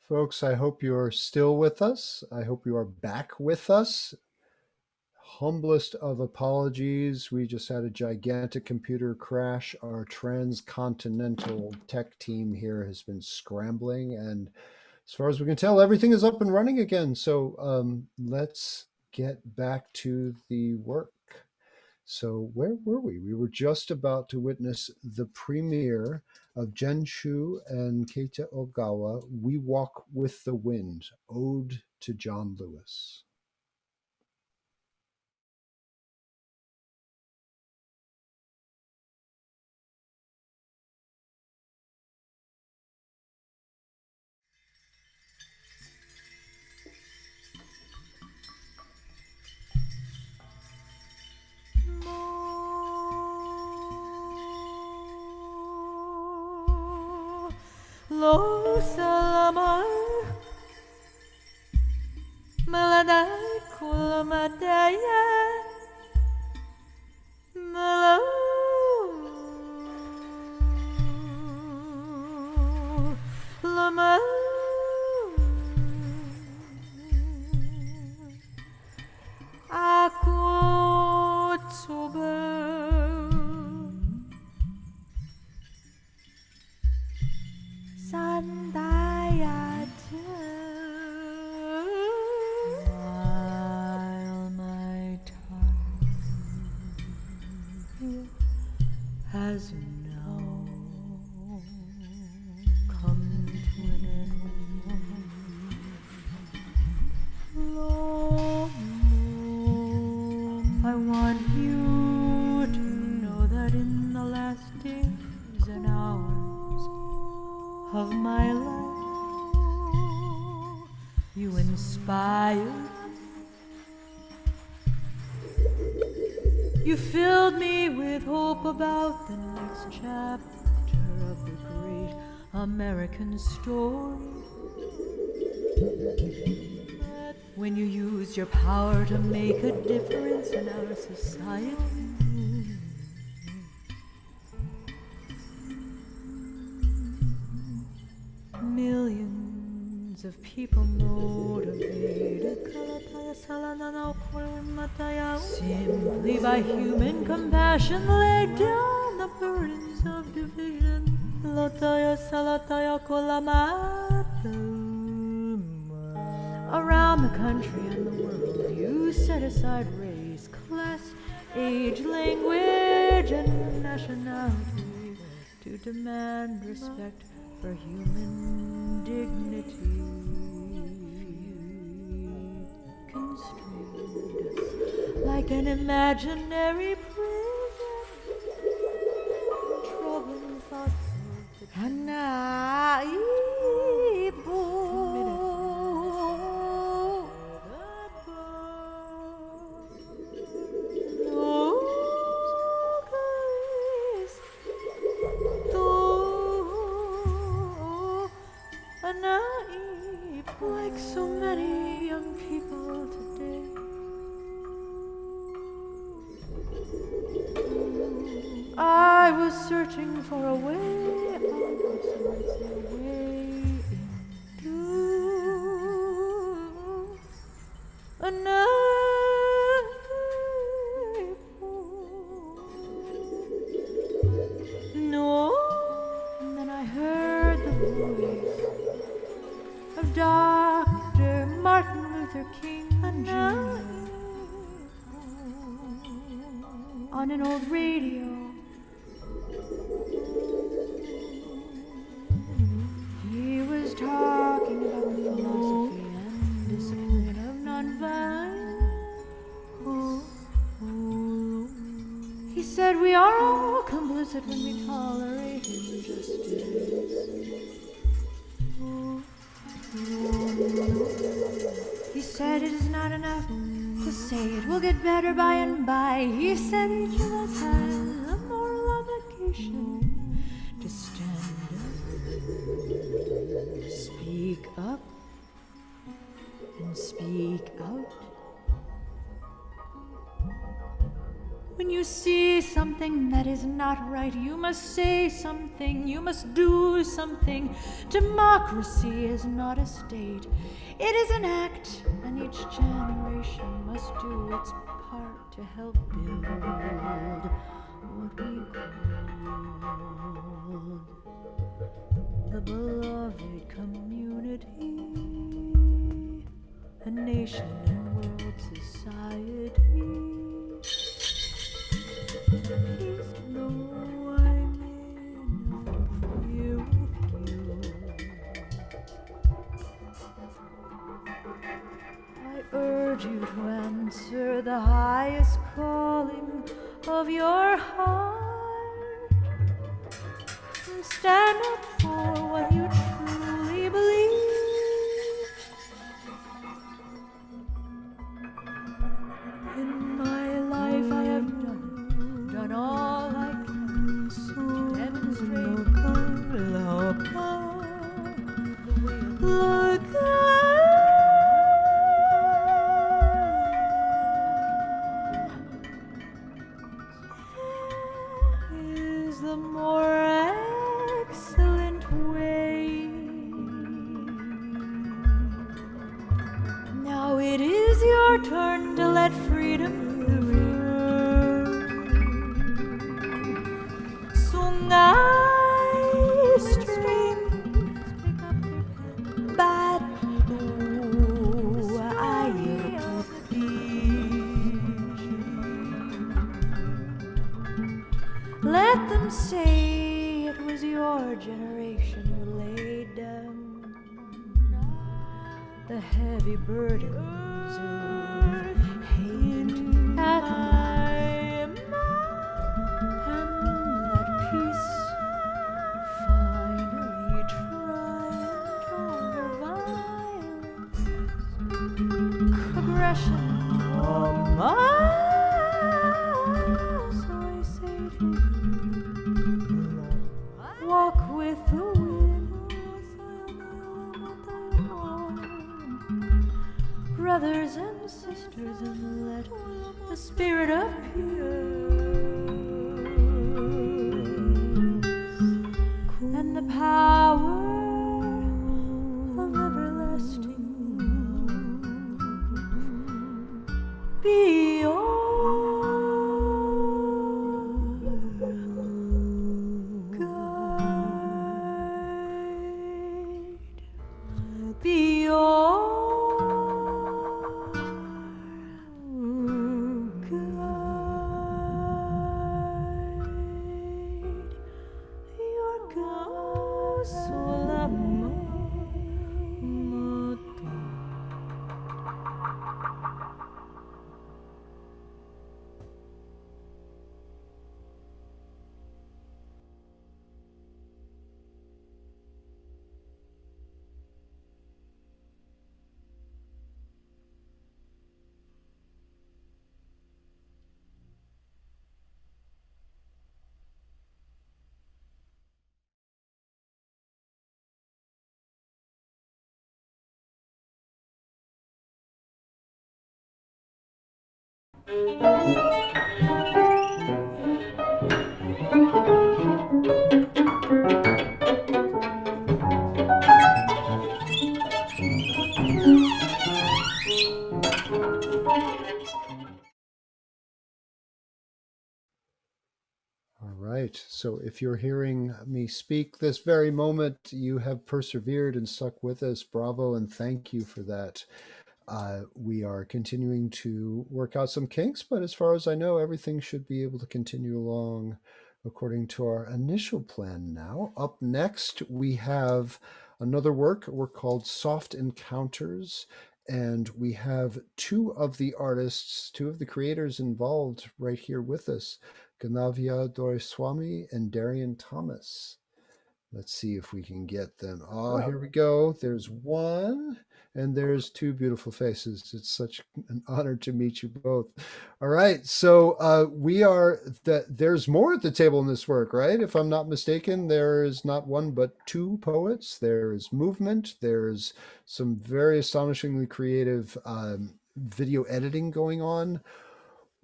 Folks, I hope you're still with us. I hope you are back with us. Humblest of apologies. We just had a gigantic computer crash. Our transcontinental tech team here has been scrambling, and as far as we can tell, everything is up and running again. So let's get back to the work. So where were we? We were just about to witness the premiere of Jenshu and Keita Ogawa, We Walk with the Wind, Ode to John Lewis. Lo salamar Maladai kulamadaya Malo Lama Aku coba santai aja while my time has now come to an end. Long, I want you to know that in the last days and hours of my life, you inspired. You filled me with hope about the next chapter of the great American story. When you used your power to make a difference in our society, millions of people motivated simply by human compassion laid down the burdens of division. Around the country and the world, you set aside race, class, age, language, and nationality to demand respect for human dignity. Constrained us like an imaginary prison, troubling thoughts of the naive like so many young people today. I was searching for a way out, a way into a night. No, and then I heard the voice of Dr. Martin Luther King Jr. on an old radio. He was talking about the philosophy and discipline of nonviolence. He said we are all complicit when we tolerate injustice. He said it is not enough to say it will get better by and by. He said each of us has a moral obligation to stand up, speak up, and speak out. When When you see something that is not right, you must say something, you must do something. Democracy is not a state, it is an act, and each generation must do its part to help build what we call the beloved community, a nation and world society. Please know I'm here with you. I urge you to answer the highest calling of your heart and stand up for what you truly believe. In my life I have done all I can to demonstrate look is the more excellent way. Now it is your turn to let freedom sungai stream batu air putih. Let them say it was your generation who laid down the heavy burdens of hate at night, and that peace finally triumphed over violence, aggression, or miles. So I say to you, walk with the wind, brothers and sisters, and let the spirit of peace and the power of everlasting be your guide, be your All right. So if you're hearing me speak this very moment, you have persevered and stuck with us. Bravo and thank you for that. We are continuing to work out some kinks, but as far as I know, everything should be able to continue along according to our initial plan now. Up next, we have another work called Soft Encounters. And we have two of the artists, two of the creators involved right here with us, Ganavia Doraiswamy and Darian Thomas. Let's see if we can get them. Oh, here we go. There's one, and there's two beautiful faces. It's such an honor to meet you both. All right, so there's more at the table in this work, right? If I'm not mistaken, there is not one but two poets. There's movement. There's some very astonishingly creative video editing going on.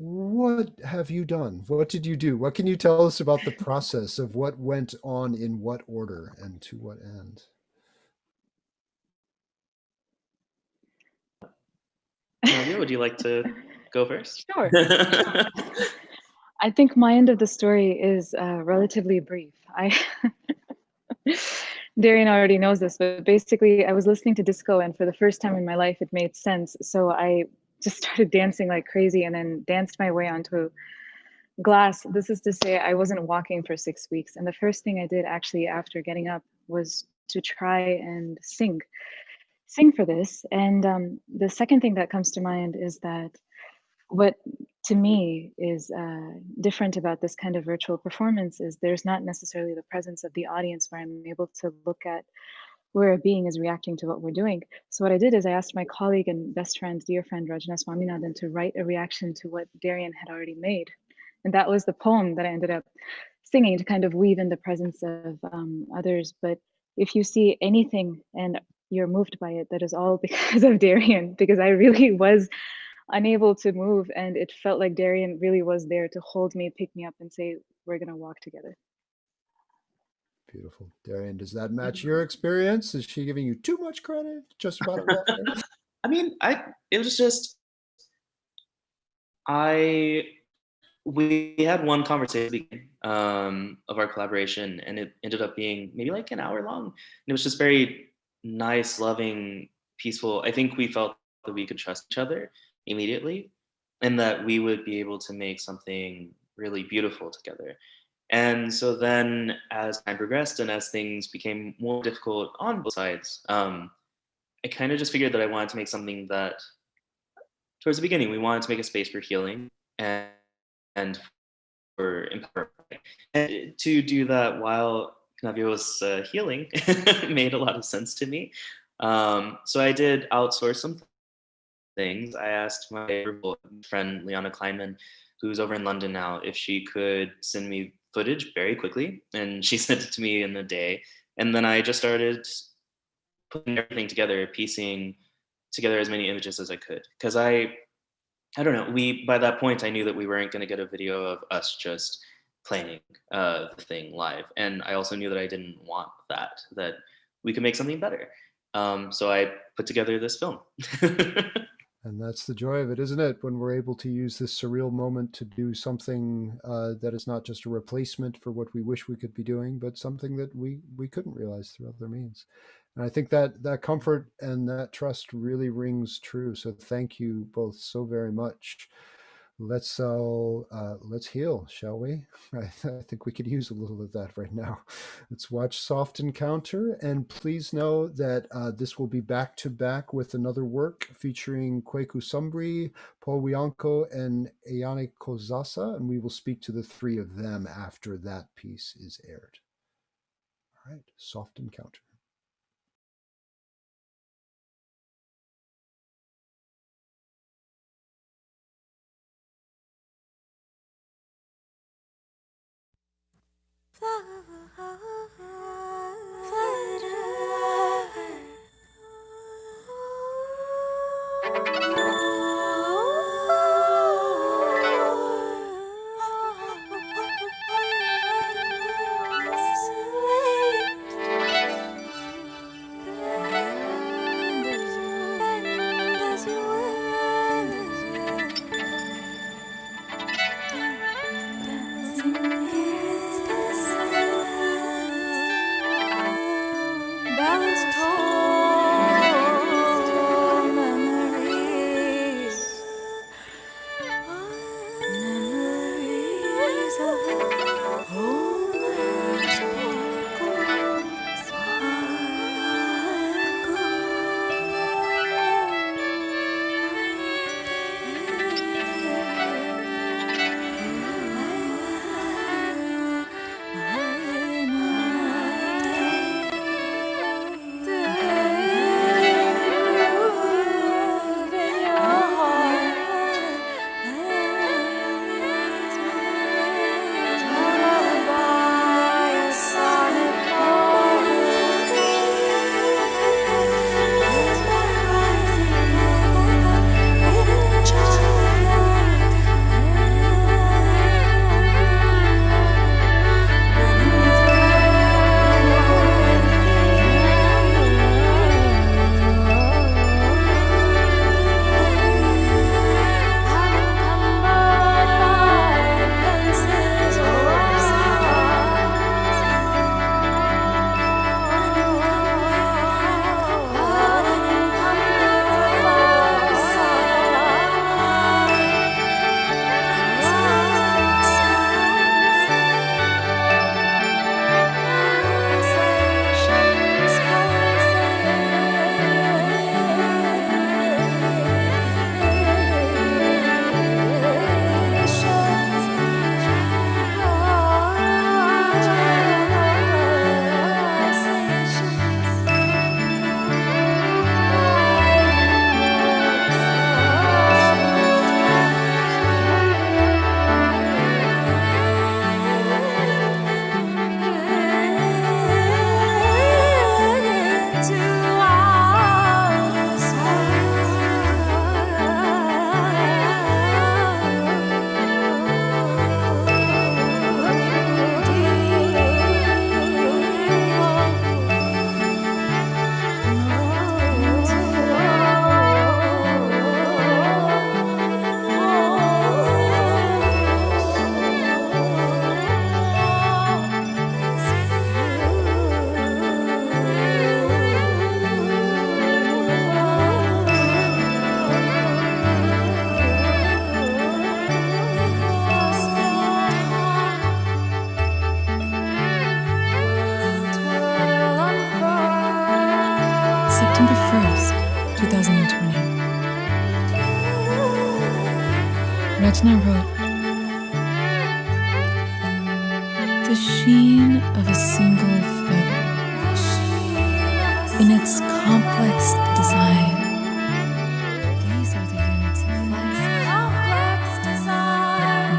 What have you done? What did you do? What can you tell us about the process of what went on in what order and to what end? Nadia, would you like to go first? Sure. I think my end of the story is relatively brief. Darian already knows this, but basically I was listening to disco, and for the first time in my life it made sense. So I just started dancing like crazy and then danced my way onto glass. This is to say I wasn't walking for 6 weeks. And the first thing I did actually after getting up was to try and sing for this. And the second thing that comes to mind is that what to me is different about this kind of virtual performance is there's not necessarily the presence of the audience where I'm able to look at where a being is reacting to what we're doing. So what I did is I asked my colleague and best friend, dear friend Rajna Swaminathan, to write a reaction to what Darian had already made. And that was the poem that I ended up singing to kind of weave in the presence of others. But if you see anything and you're moved by it, that is all because of Darian, because I really was unable to move, and it felt like Darian really was there to hold me, pick me up, and say, we're gonna walk together. Beautiful. Darian, does that match your experience? Is she giving you too much credit? Just about a rough day? I mean, it was just we had one conversation of our collaboration, and it ended up being maybe like an hour long. And it was just very nice, loving, peaceful. I think we felt that we could trust each other immediately, and that we would be able to make something really beautiful together. And so then, as time progressed and as things became more difficult on both sides, I kind of just figured that I wanted to make something that, towards the beginning, we wanted to make a space for healing and for empowerment. And to do that while Navia was healing made a lot of sense to me. So I did outsource some things. I asked my friend Liana Kleinman, who's over in London now, if she could send me footage very quickly, and she sent it to me in a day. And then I just started putting everything together, piecing together as many images as I could, because I don't know. By that point I knew that we weren't going to get a video of us just playing the thing live, and I also knew that I didn't want that we could make something better. So I put together this film. And that's the joy of it, isn't it? When we're able to use this surreal moment to do something that is not just a replacement for what we wish we could be doing, but something that we couldn't realize through other means. And I think that comfort and that trust really rings true. So thank you both so very much. Let's heal, shall we? I think we could use a little of that right now. Let's watch Soft Encounter, and please know that this will be back to back with another work featuring Kweku Sumbri, Paul Wianco, and Ayane Kozasa, and we will speak to the three of them after that piece is aired. All right, Soft Encounter. September 1st, 2020. Rachna wrote, "The sheen of a single feather in its complex design.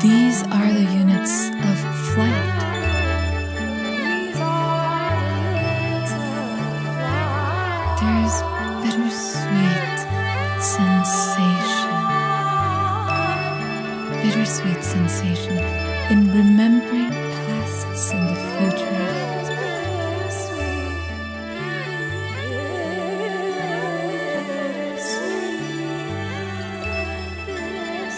These are the units of flight. These are the units of flight. There's bittersweet sensation in remembering pasts and the future.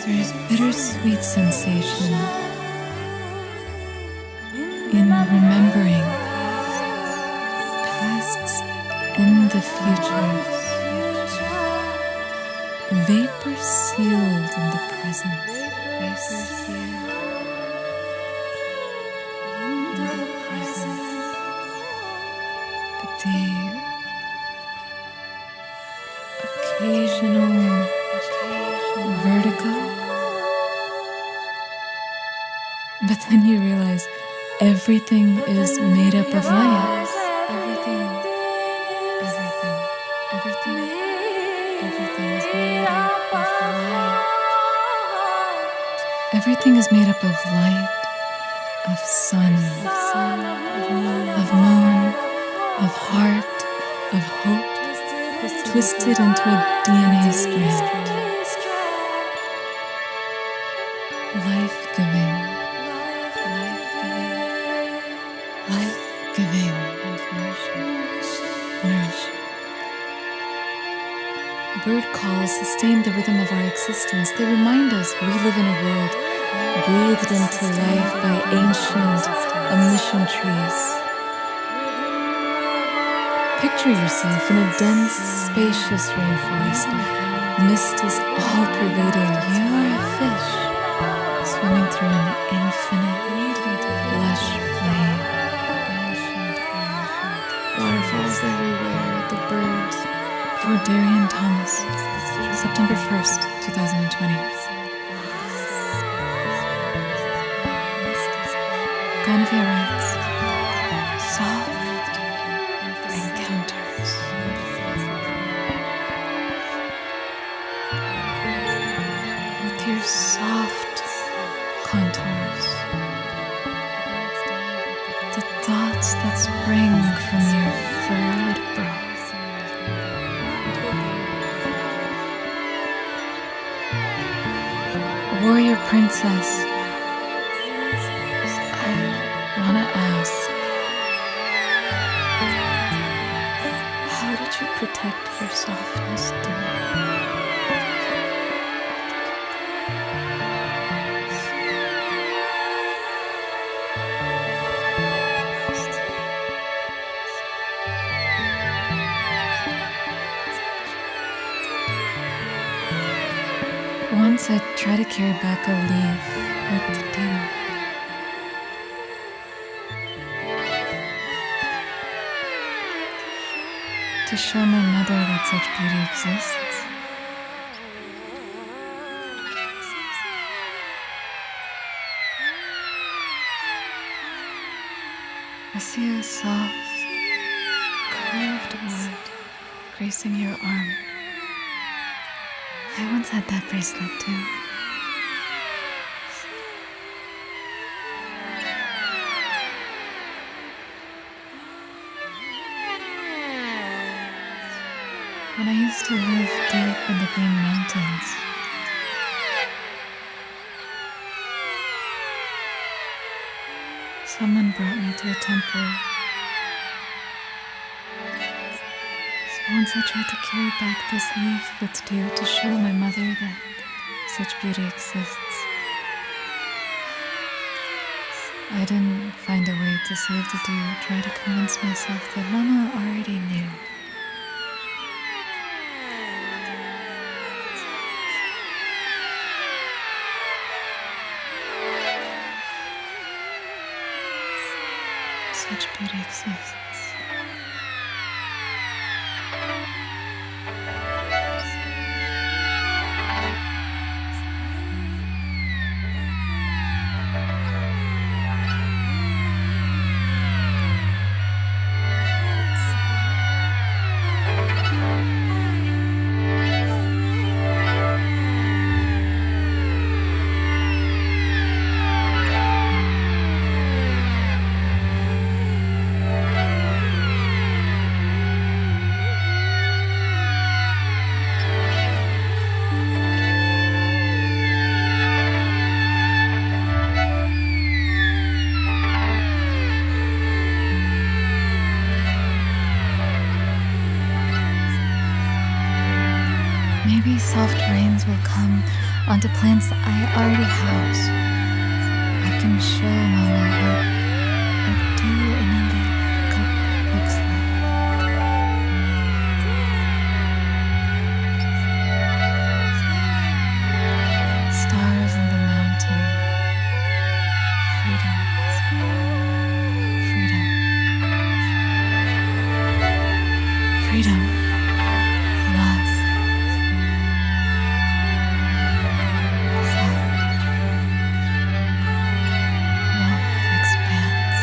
There's bittersweet sensation in remembering pasts and the futures. Vapor sealed in the present. The occasional vertigo. But then you realize everything is made up of light. Everything is made up of light. Everything is made up of light, of sun, of moon, of heart, of hope, twisted into a DNA strand. Life-giving and nourishing. Bird calls sustain the rhythm of our existence. They remind us we live in a world breathed into life by ancient, omniscient trees. Picture yourself in a dense, spacious rainforest. Mist is all pervading. You are a fish swimming through an infinite, lush plain. Waterfalls everywhere, the birds. For Darian Thomas, September 1st, 2020. Ganavia writes, soft encounters. With your soft contours, the thoughts that spring from your furrowed brow. Warrior princess, I want to ask, how did you protect your softness, dear? Once I tried to carry back a leaf with the dew. To show my mother that such beauty exists. I see a soft, curved wood gracing your arm. I once had that bracelet too. When I used to live deep in the Green Mountains, someone brought me to a temple. So once I tried to carry back this leaf with dew to show my mother that such beauty exists. I didn't find a way to save the dew, try to convince myself that Mama already knew. Such beauty exists. flowers will come onto plants I already house. I can show Mama what a dew in a leaf cup looks like. Stars in the mountain. Freedom. Freedom. Freedom. Love. Love. Love expands.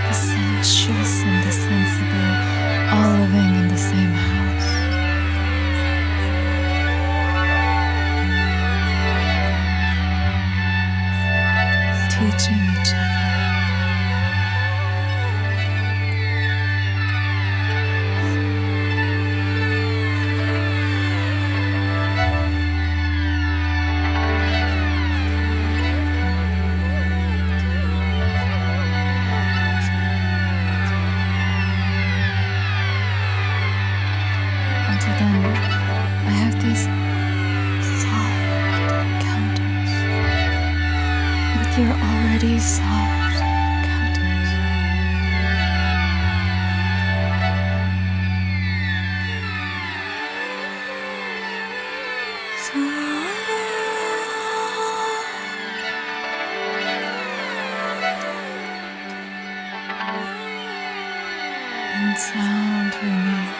The sensuous and the sensible, all living in the same house. Teaching each other. Until then, I have these soft encounters with your already soft encounters. In sound we meet,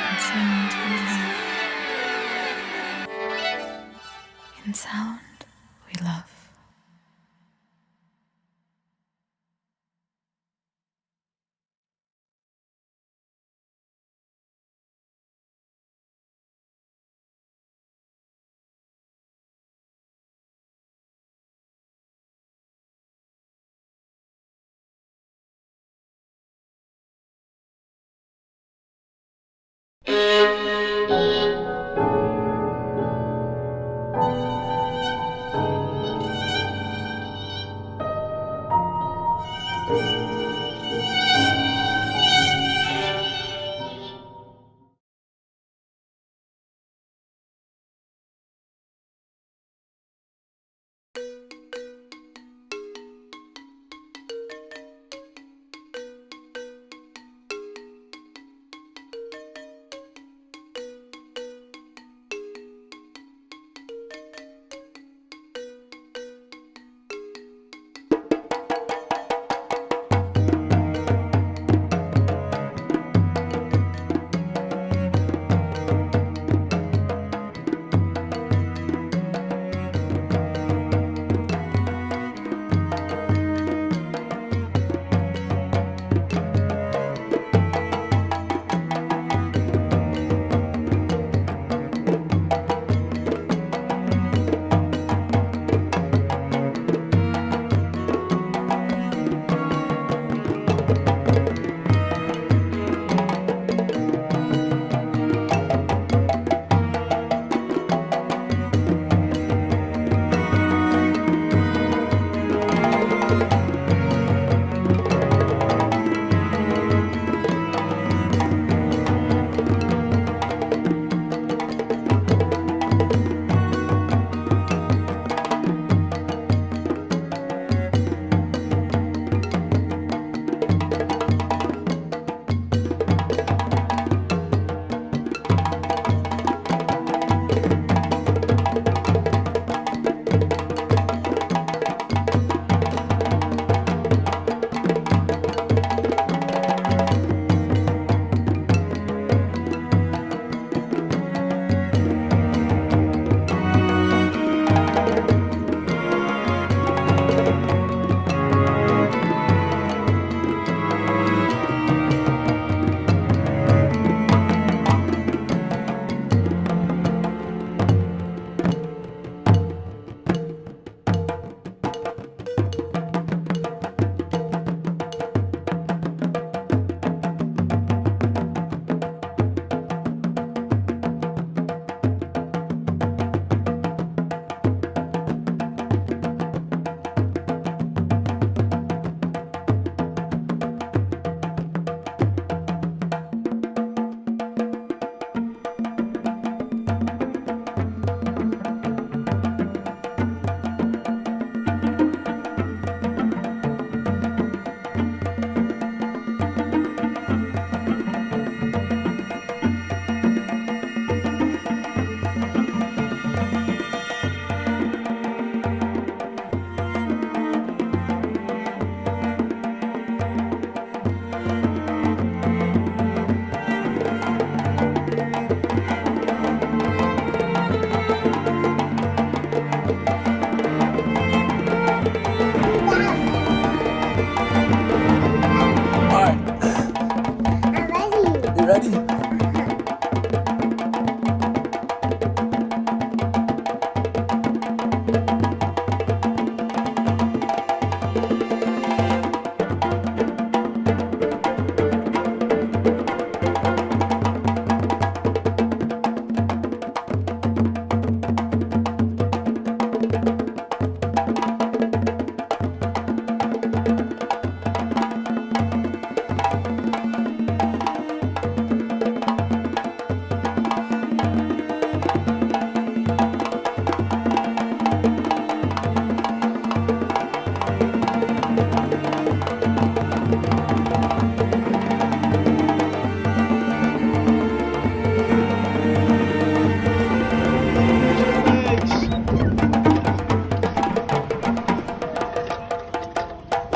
in sound we love, in sound we love.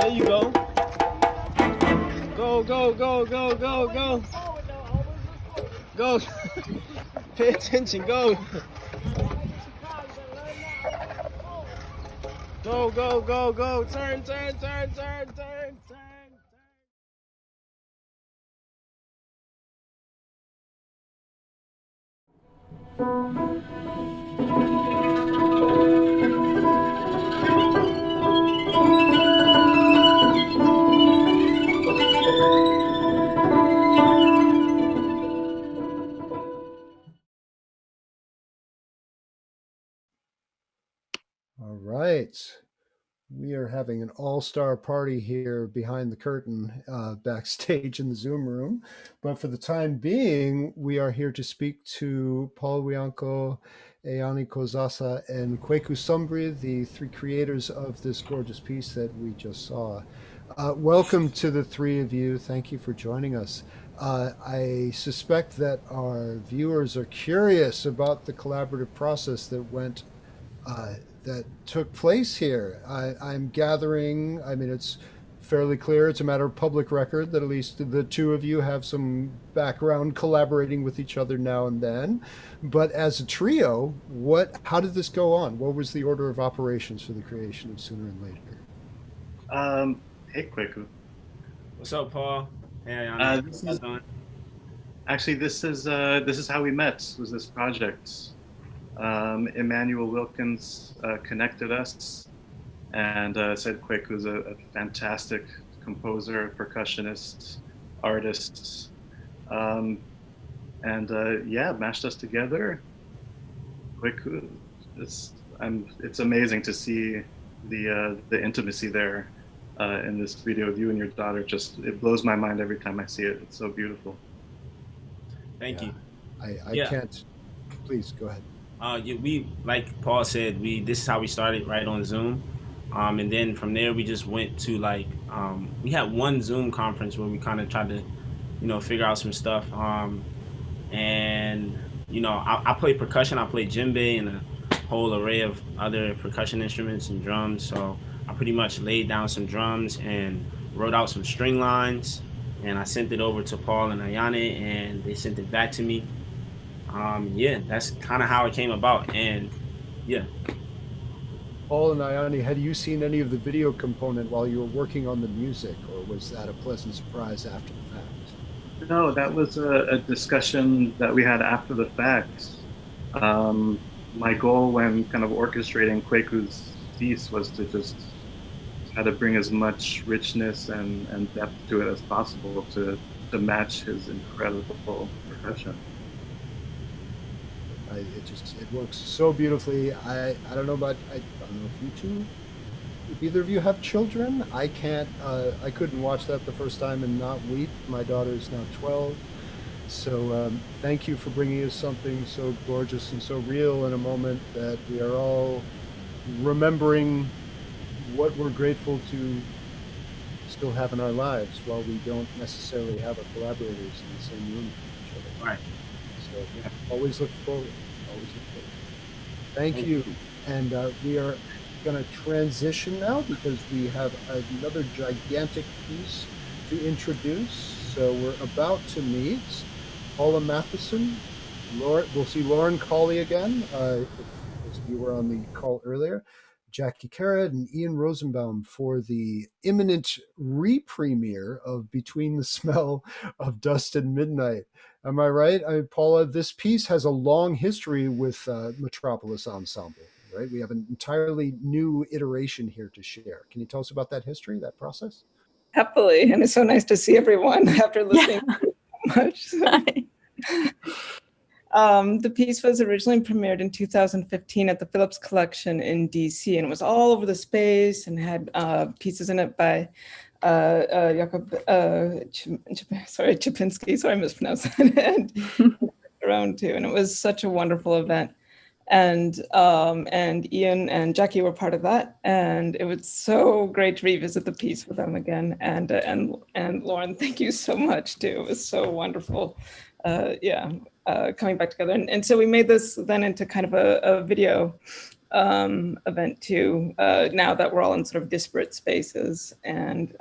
There you go. Go, go, go, go, go, go. Go. Pay attention, go. Go, go, go, go. Turn, turn, turn, turn, turn, turn. All right. We are having an all-star party here behind the curtain, backstage in the Zoom room. But for the time being, we are here to speak to Paul Wianco, Ayani Kozasa, and Kweku Sombri, the three creators of this gorgeous piece that we just saw. Welcome to the three of you. Thank you for joining us. I suspect that our viewers are curious about the collaborative process that took place here. I'm gathering, I mean, it's fairly clear, it's a matter of public record that at least the two of you have some background collaborating with each other now and then. But as a trio, how did this go on? What was the order of operations for the creation of Sooner and Later? Hey, Kweku. What's up, Paul? Hey, Actually, this is how we met. Was this project? Emmanuel Wilkins connected us and said Kweku's a fantastic composer, percussionist, artist, and mashed us together. Kweku, it's amazing to see the intimacy there in this video of you and your daughter. It blows my mind every time I see it. It's so beautiful. Thank you. I can't. Please go ahead. We, like Paul said, this is how we started, right on Zoom, and then from there we just went to we had one Zoom conference where we kind of tried to, figure out some stuff, and I play percussion, I play djembe and a whole array of other percussion instruments and drums, so I pretty much laid down some drums and wrote out some string lines, and I sent it over to Paul and Ayane, and they sent it back to me. That's kind of how it came about, and Paul and Ayane, had you seen any of the video component while you were working on the music, or was that a pleasant surprise after the fact? No, that was a discussion that we had after the fact. My goal when kind of orchestrating Kweku's piece was to just try to bring as much richness and depth to it as possible to match his incredible percussion. It works so beautifully. I don't know if you two, if either of you have children. I couldn't watch that the first time and not weep. My daughter is now 12. So thank you for bringing us something so gorgeous and so real in a moment that we are all remembering what we're grateful to still have in our lives while we don't necessarily have our collaborators in the same room with each other. Right. So always look forward. Thank you. And we are going to transition now because we have another gigantic piece to introduce. So we're about to meet Paula Matheson. We'll see Lauren Colley again, if you were on the call earlier. Jackie Carrot and Ian Rosenbaum for the imminent re-premiere of Between the Smell of Dust and Midnight. Am I right? Paula, this piece has a long history with Metropolis Ensemble, right? We have an entirely new iteration here to share. Can you tell us about that history, that process? Happily, and it's so nice to see everyone after listening to so much. The piece was originally premiered in 2015 at the Phillips Collection in DC, and it was all over the space and had pieces in it by Jakob Chipinski, sorry I mispronounced that, and around too. And it was such a wonderful event. And Ian and Jackie were part of that, and it was so great to revisit the piece with them again. And Lauren, thank you so much too. It was so wonderful. Coming back together. And so we made this then into kind of a video event too, now that we're all in sort of disparate spaces. And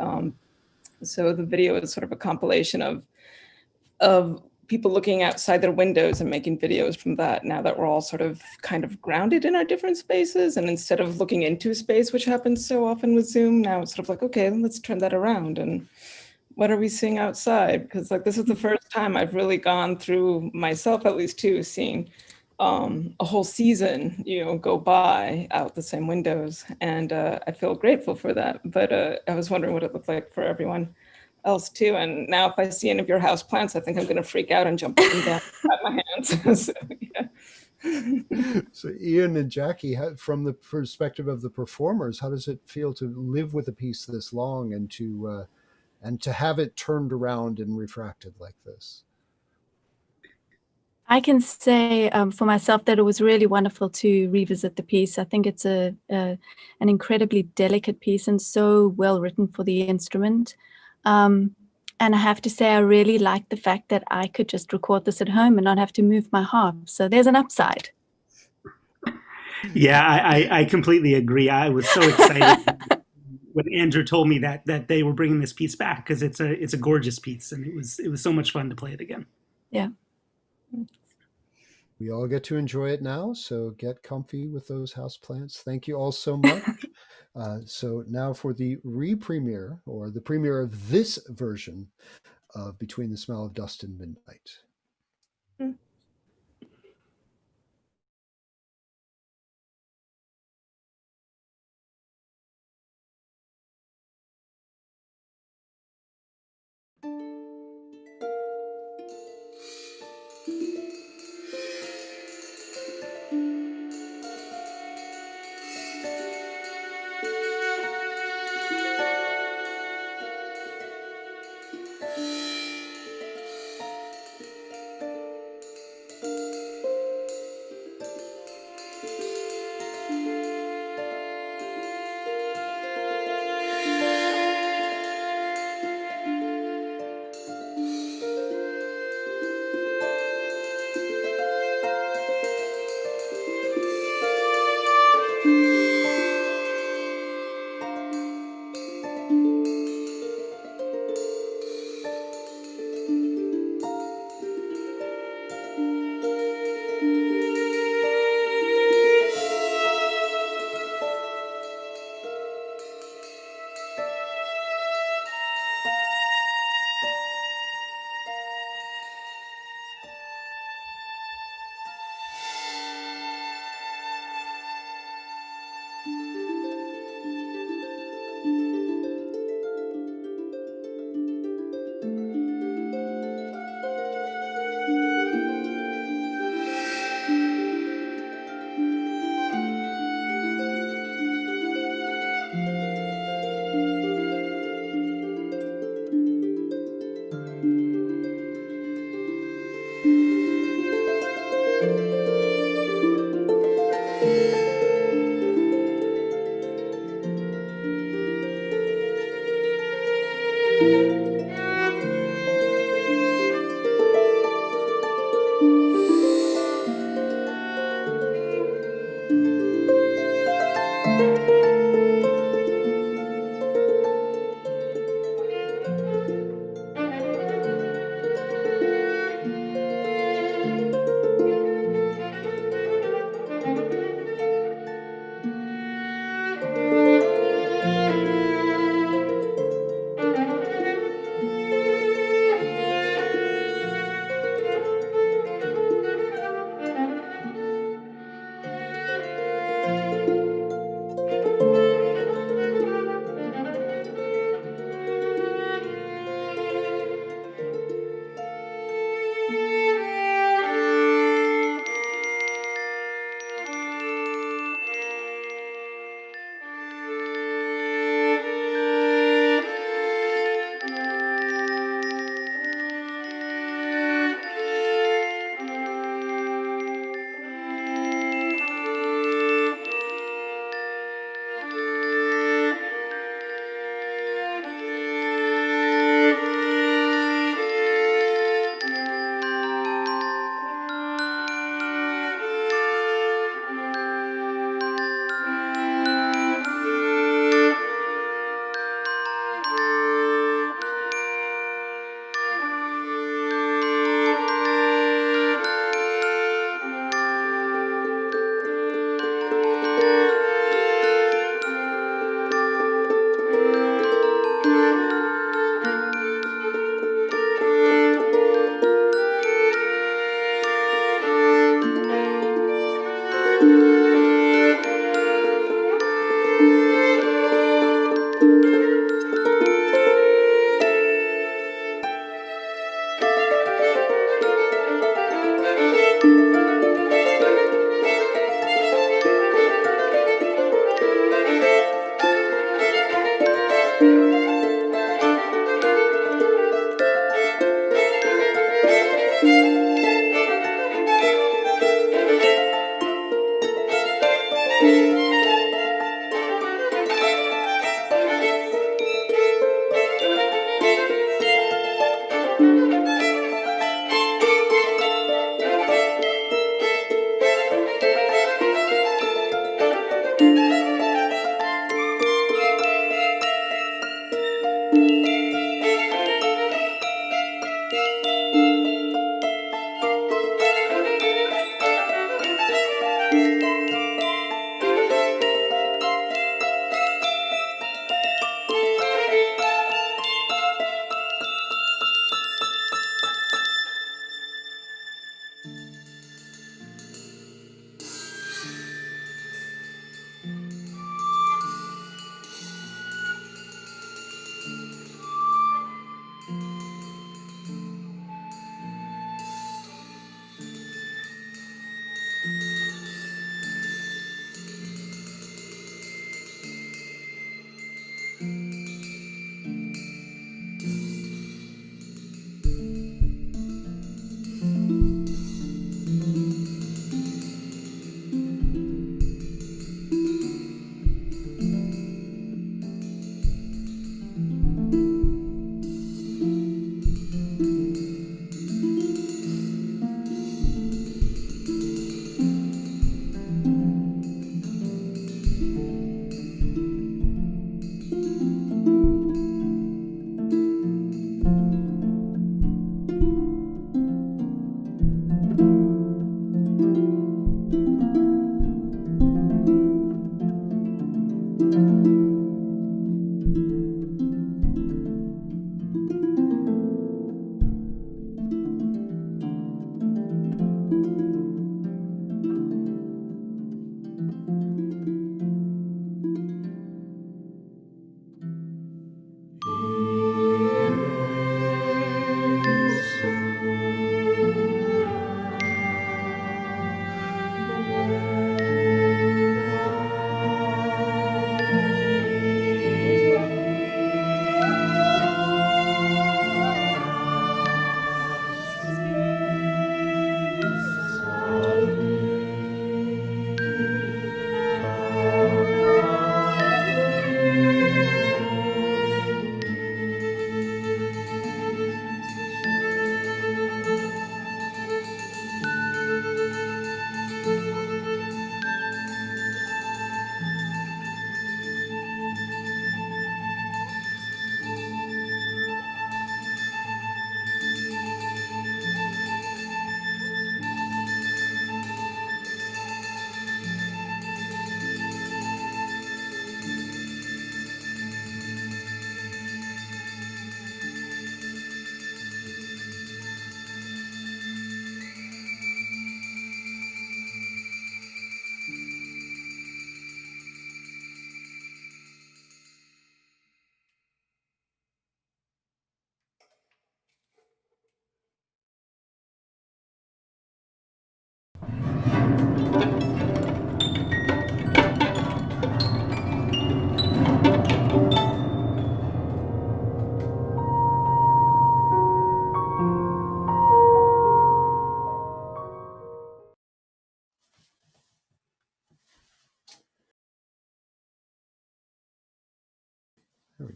so the video is sort of a compilation of people looking outside their windows and making videos from that, now that we're all sort of kind of grounded in our different spaces. And instead of looking into space, which happens so often with Zoom, now it's sort of like, okay, let's turn that around. And what are we seeing outside? Because like this is the first time I've really gone through, myself at least too, seeing a whole season, go by out the same windows. And I feel grateful for that. But I was wondering what it looked like for everyone else too. And now if I see any of your house plants, I think I'm going to freak out and jump up and down at my hands. So, yeah. So Ian and Jackie, from the perspective of the performers, how does it feel to live with a piece this long and to have it turned around and refracted like this? I can say for myself that it was really wonderful to revisit the piece. I think it's an incredibly delicate piece and so well written for the instrument. And I have to say, I really like the fact that I could just record this at home and not have to move my harp. So there's an upside. Yeah, I completely agree. I was so excited when Andrew told me that they were bringing this piece back, because it's a gorgeous piece, and it was so much fun to play it again. Yeah. We all get to enjoy it now, so get comfy with those houseplants. Thank you all so much. So now for the re-premiere, or the premiere of this version of Between the Smell of Dust and Midnight.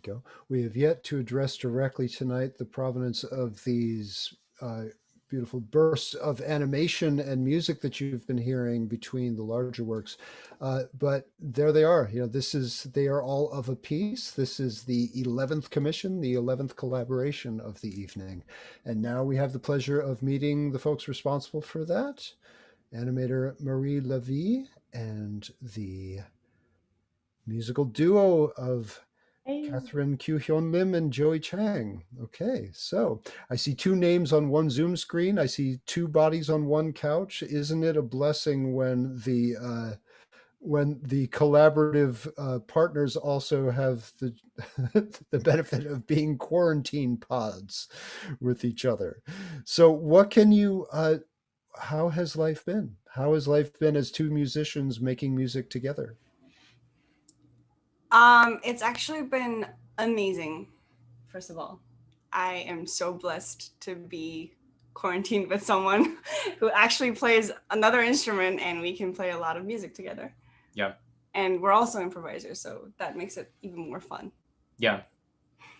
go. We have yet to address directly tonight the provenance of these beautiful bursts of animation and music that you've been hearing between the larger works. But there they are. They are all of a piece. This is the 11th commission, the 11th collaboration of the evening. And now we have the pleasure of meeting the folks responsible for that, animator Marie Levy and the musical duo of Catherine Kyu Hyun Lim and Joey Chang. Okay, so I see two names on one Zoom screen. I see two bodies on one couch. Isn't it a blessing when the collaborative partners also have the the benefit of being quarantine pods with each other? So, what can you? How has life been? How has life been as two musicians making music together? It's actually been amazing. First of all, I am so blessed to be quarantined with someone who actually plays another instrument, and we can play a lot of music together. Yeah. And we're also improvisers, so that makes it even more fun. Yeah.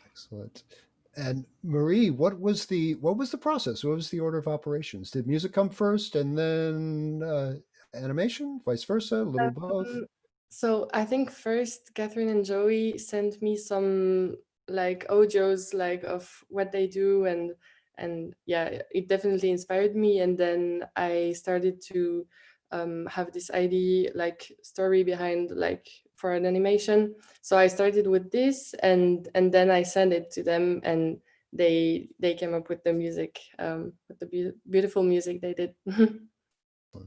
Excellent. And Marie, what was the process? What was the order of operations? Did music come first and then animation, vice versa, a little both? So I think first Catherine and Joey sent me some like audios like of what they do, and yeah, it definitely inspired me. And then I started to have this idea, like story behind like for an animation. So I started with this, and then I sent it to them, and they came up with the music, with the beautiful music they did.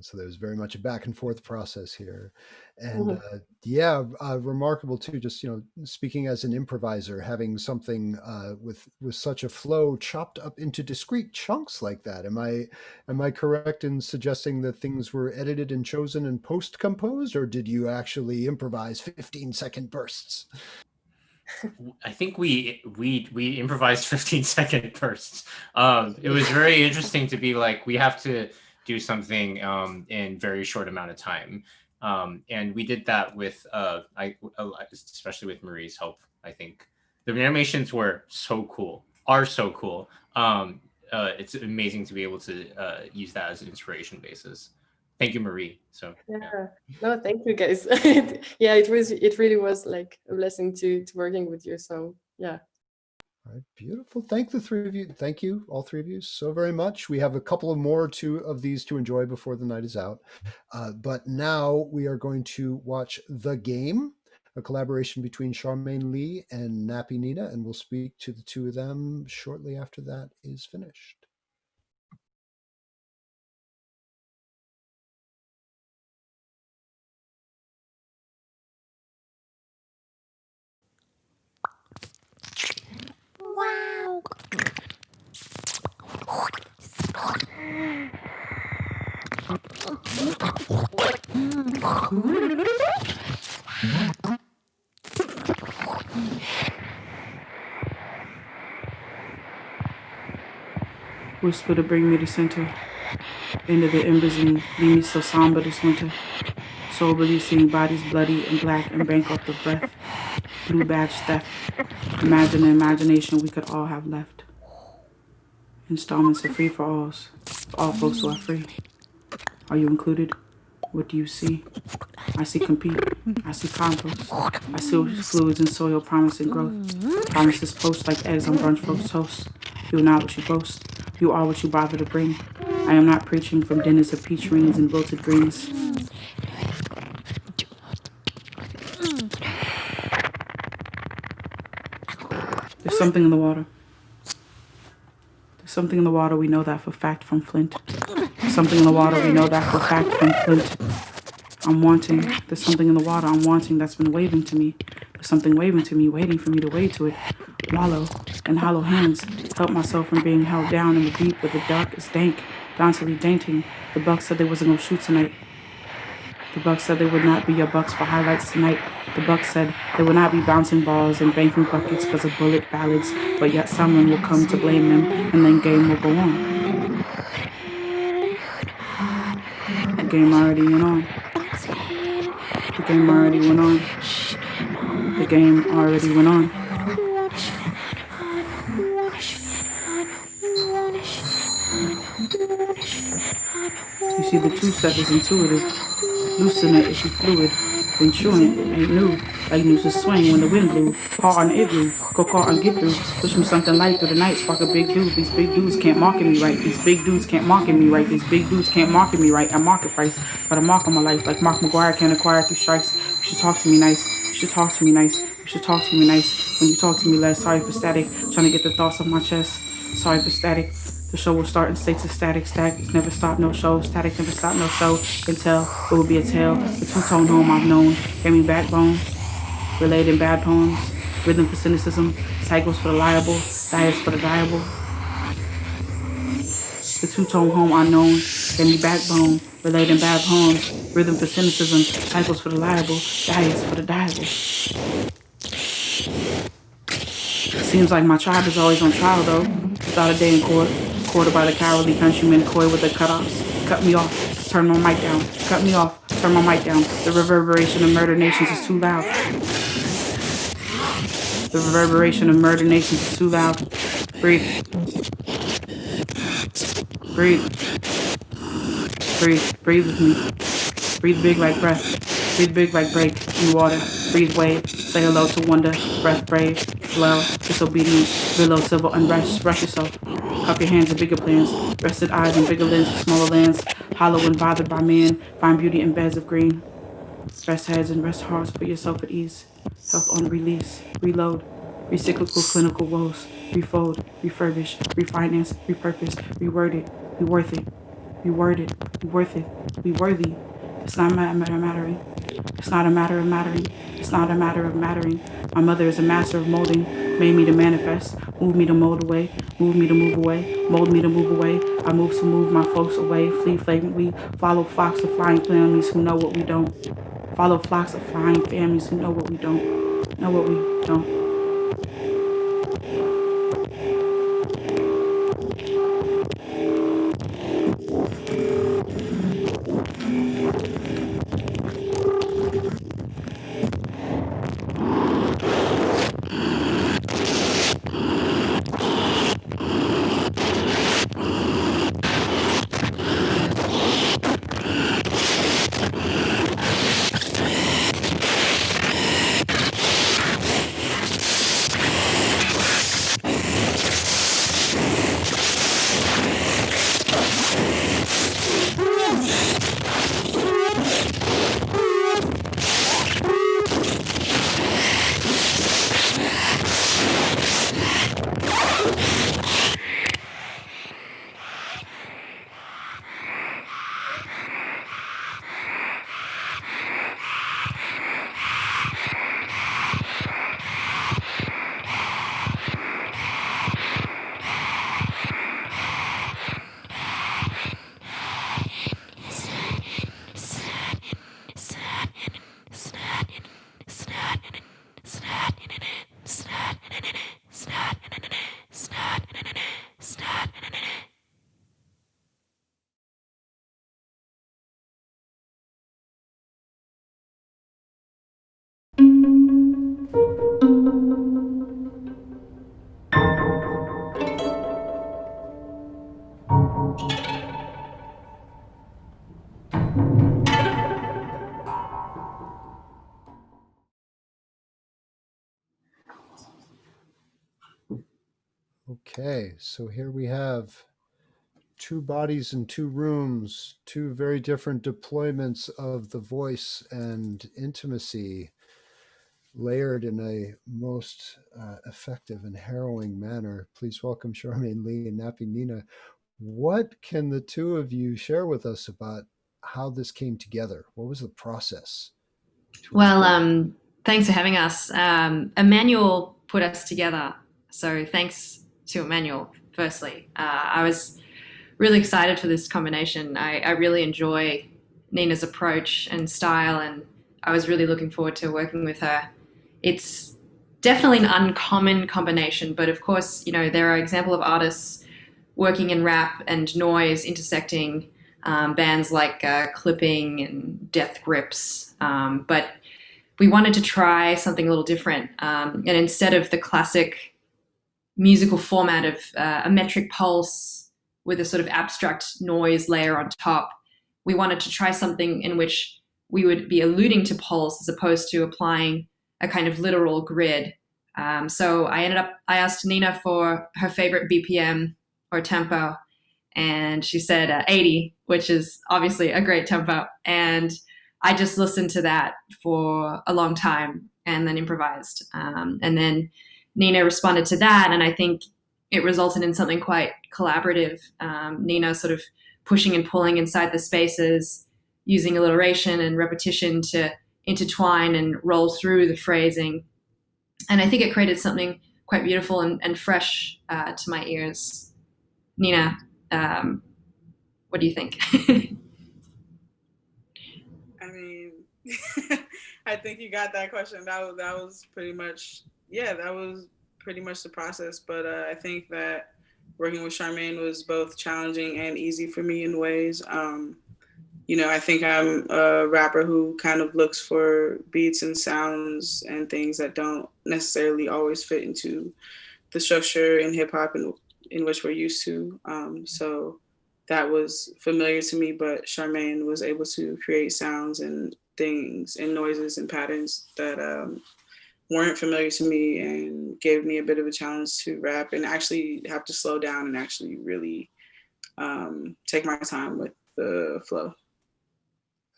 So there's very much a back and forth process here, Mhm. and remarkable too. Just speaking as an improviser, having something with such a flow chopped up into discrete chunks like that. Am I correct in suggesting that things were edited and chosen and post composed, or did you actually improvise 15-second bursts? I think we improvised 15-second bursts. It was very interesting to be like, we have to do something in very short amount of time, and we did that with especially with Marie's help. I think the animations are so cool. It's amazing to be able to use that as an inspiration basis. Thank you, Marie. So yeah. No, thank you guys. Yeah, it really was like a blessing to working with you. So yeah. All right, beautiful. Thank the three of you. Thank you, all three of you, so very much. We have a couple of more of these to enjoy before the night is out. But now we are going to watch The Game, a collaboration between Charmaine Lee and Nappy Nina, and we'll speak to the two of them shortly after that is finished. Wow. Whisper to bring me to center, into the embers and leave me so somber this winter. Soberly seeing bodies bloody and black and bankrupt of breath. Blue badge theft. Imagine the imagination we could all have left. Installments of free for alls. All folks who are free. Are you included? What do you see? I see compete. I see compost. I see fluids in soil promising growth. Promises post like eggs on brunch folks' toast. You are not what you boast. You are what you bother to bring. I am not preaching from dinners of peach rings and wilted greens. There's something in the water. There's something in the water, we know that for fact from Flint. There's something in the water, we know that for fact from Flint. I'm wanting, there's something in the water I'm wanting that's been waving to me. There's something waving to me, waiting for me to wade to it. Wallow, in hollow hands, help myself from being held down in the deep where the dark is dank, daintily dainting. The Bucks said they wasn't gonna shoot tonight. The Bucks said they would not be your Bucks for highlights tonight. The Bucks said they would not be bouncing balls and banking buckets because of bullet ballads, but yet someone will come to blame them, and then game will go on. The game already went on. The game already went on. The game already went on. You see, the two-step is intuitive. Loosen it if you fluid. Then chewing ain't new. Like nooses swing when the wind blew. Caught on igloo. Go caught on get through. Push me something light through the night. Spark a big dude. These big dudes can't market me right. These big dudes can't market me right. These big dudes can't market me right. I market price. Got a mark on my life. Like Mark McGuire can't acquire through strikes. You should talk to me nice. You should talk to me nice. You should talk to me nice. When you talk to me less. Sorry for static. Trying to get the thoughts off my chest. Sorry for static. The show will start in states of static. Static never stop, no show. Static never stop, no show. Can tell it will be a tale. The two-tone home I've known. Gave me backbone. Relayed in bad poems. Rhythm for cynicism. Cycles for the liable. Diets for the diable. The two-tone home unknown. Gave me backbone. Relayed in bad poems. Rhythm for cynicism. Cycles for the liable. Diets for the diable. Seems like my tribe is always on trial though. Without a day in court. Quartered by the cowardly countrymen coy with the cutoffs. Cut me off, turn my mic down. Cut me off, turn my mic down. The reverberation of murder nations is too loud. The reverberation of murder nations is too loud. Breathe. Breathe. Breathe. Breathe with me. Breathe big like breath. Breathe big like break in water. Breathe wave. Say hello to wonder. Breath brave. Flow. Disobedience. Below civil unrest. Rush yourself. Cup your hands in bigger plans. Rested eyes in bigger lens. Smaller lands. Hollow and bothered by man. Find beauty in beds of green. Rest heads and rest hearts. Put yourself at ease. Health on release. Reload. Recyclical clinical woes. Refold. Refurbish. Refinance. Repurpose. Reword it. Be worth it. Reword it. Be worth it. Be worthy. It's not a matter of mattering. It's not a matter of mattering. It's not a matter of mattering. My mother is a master of molding. Made me to manifest. Move me to mold away. Move me to move away. Mold me to move away. I move to move my folks away. Flee flagrantly. Follow flocks of flying families who know what we don't. Follow flocks of flying families who know what we don't. Know what we don't. Okay, so here we have two bodies in two rooms, two very different deployments of the voice and intimacy, layered in a most effective and harrowing manner. Please welcome Charmaine Lee and Nappy Nina. What can the two of you share with us about how this came together? What was the process? Well, thanks for having us. Emmanuel put us together. So thanks to Emmanuel, firstly. I was really excited for this combination. I really enjoy Nina's approach and style, and I was really looking forward to working with her. It's definitely an uncommon combination, but of course, you know, there are examples of artists working in rap and noise intersecting, bands like Clipping and Death Grips, but we wanted to try something a little different. And instead of the classic musical format of a metric pulse with a sort of abstract noise layer on top. We wanted to try something in which we would be alluding to pulse as opposed to applying a kind of literal grid. So I asked Nina for her favorite BPM or tempo, and she said 80, which is obviously a great tempo. And I just listened to that for a long time and then improvised. And then Nina responded to that, and I think it resulted in something quite collaborative. Nina sort of pushing and pulling inside the spaces, using alliteration and repetition to intertwine and roll through the phrasing. And I think it created something quite beautiful and fresh to my ears. Nina, what do you think? I mean, I think you got that question. That was pretty much, yeah, that was pretty much the process. But I think that working with Charmaine was both challenging and easy for me in ways. You know, I think I'm a rapper who kind of looks for beats and sounds and things that don't necessarily always fit into the structure in hip hop in which we're used to. So that was familiar to me, but Charmaine was able to create sounds and things and noises and patterns that weren't familiar to me and gave me a bit of a challenge to rap and actually have to slow down and actually really take my time with the flow.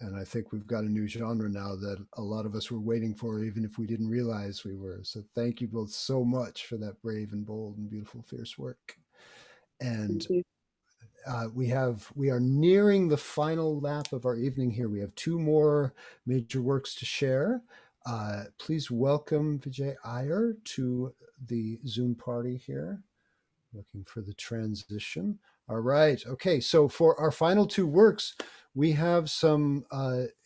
And I think we've got a new genre now that a lot of us were waiting for, even if we didn't realize we were. So thank you both so much for that brave and bold and beautiful, fierce work. And we are nearing the final lap of our evening here. We have two more major works to share. Please welcome Vijay Iyer to the Zoom party here. Looking for the transition. All right. Okay. So for our final two works, we have some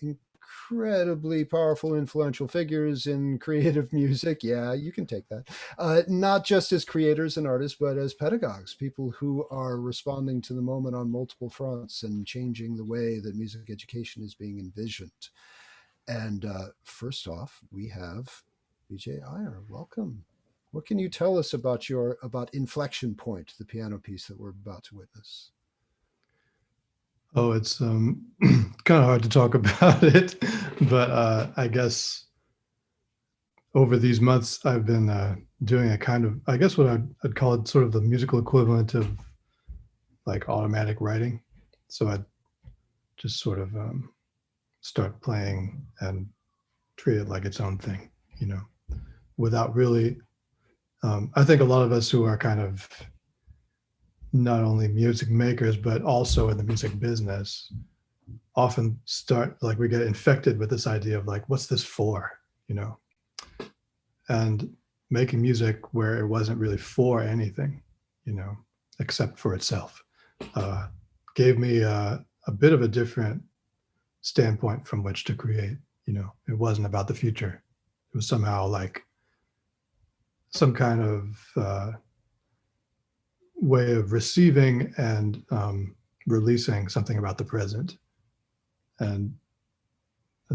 incredibly powerful, influential figures in creative music. Yeah, you can take that. Not just as creators and artists, but as pedagogues, people who are responding to the moment on multiple fronts and changing the way that music education is being envisioned. And first off, we have Vijay Iyer. Welcome. What can you tell us about Inflection Point, the piano piece that we're about to witness? Oh, it's kind of hard to talk about it, but I guess over these months I've been doing a kind of, I guess what I'd call it sort of the musical equivalent of like automatic writing. So I'd just sort of start playing and treat it like its own thing, you know, without really, I think a lot of us who are kind of not only music makers, but also in the music business, often start, like we get infected with this idea of like, what's this for, you know? And making music where it wasn't really for anything, you know, except for itself, gave me a bit of a different standpoint from which to create, you know. It wasn't about the future. It was somehow like some kind of way of receiving and releasing something about the present. And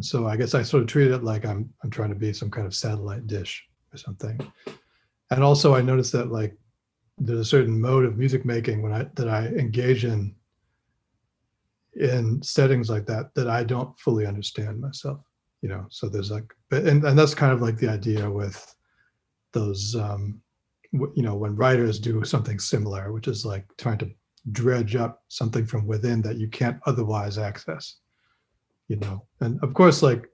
so I guess I sort of treated it like I'm trying to be some kind of satellite dish or something. And also I noticed that like there's a certain mode of music making that I engage in settings like that I don't fully understand myself, you know. So there's like, and that's kind of like the idea with those, you know, when writers do something similar, which is like trying to dredge up something from within that you can't otherwise access, you know. And of course, like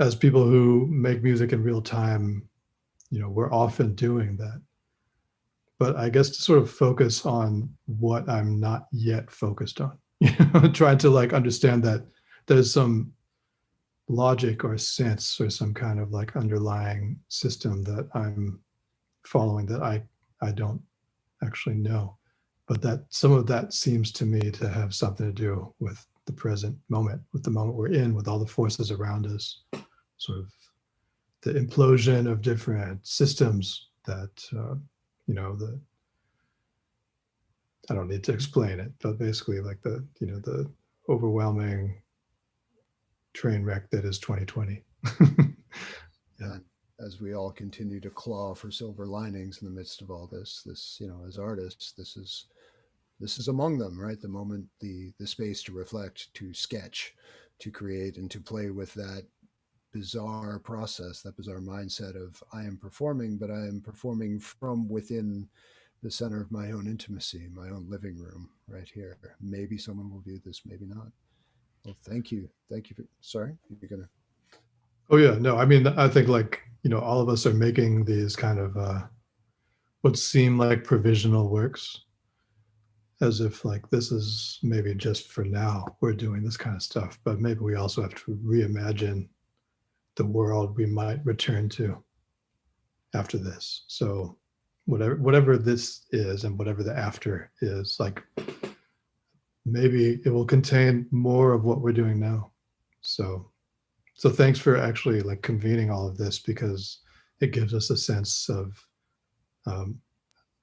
as people who make music in real time, you know, we're often doing that. But I guess to sort of focus on what I'm not yet focused on, you know, trying to like understand that there's some logic or sense or some kind of like underlying system that I'm following that I don't actually know, but that some of that seems to me to have something to do with the present moment, with the moment we're in, with all the forces around us, sort of the implosion of different systems that, you know, I don't need to explain it, but basically like the, you know, the overwhelming train wreck that is 2020. Yeah. As we all continue to claw for silver linings in the midst of all this, you know, as artists, this is this is among them, right? The moment, the space to reflect, to sketch, to create, and to play with that bizarre process, that bizarre mindset of I am performing, but I am performing from within the center of my own intimacy, my own living room, right here. Maybe someone will view this, maybe not. Well, thank you. Thank you. Sorry, you're gonna. Oh yeah, no, I mean, I think like, all of us are making these kind of what seem like provisional works, as if like this is maybe just for now we're doing this kind of stuff, but maybe we also have to reimagine the world we might return to after this. So whatever this is and whatever the after is, like maybe it will contain more of what we're doing now. So thanks for actually like convening all of this, because it gives us a sense of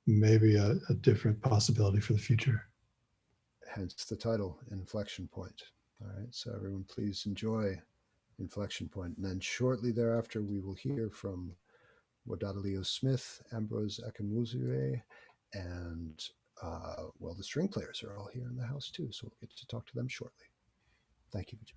maybe a different possibility for the future. Hence the title, Inflection Point. All right, so everyone please enjoy Inflection Point. And then shortly thereafter, we will hear from Wadadalio Smith, Ambrose Akamuzue, and well, the string players are all here in the house too, so we'll get to talk to them shortly. Thank you, Vijay.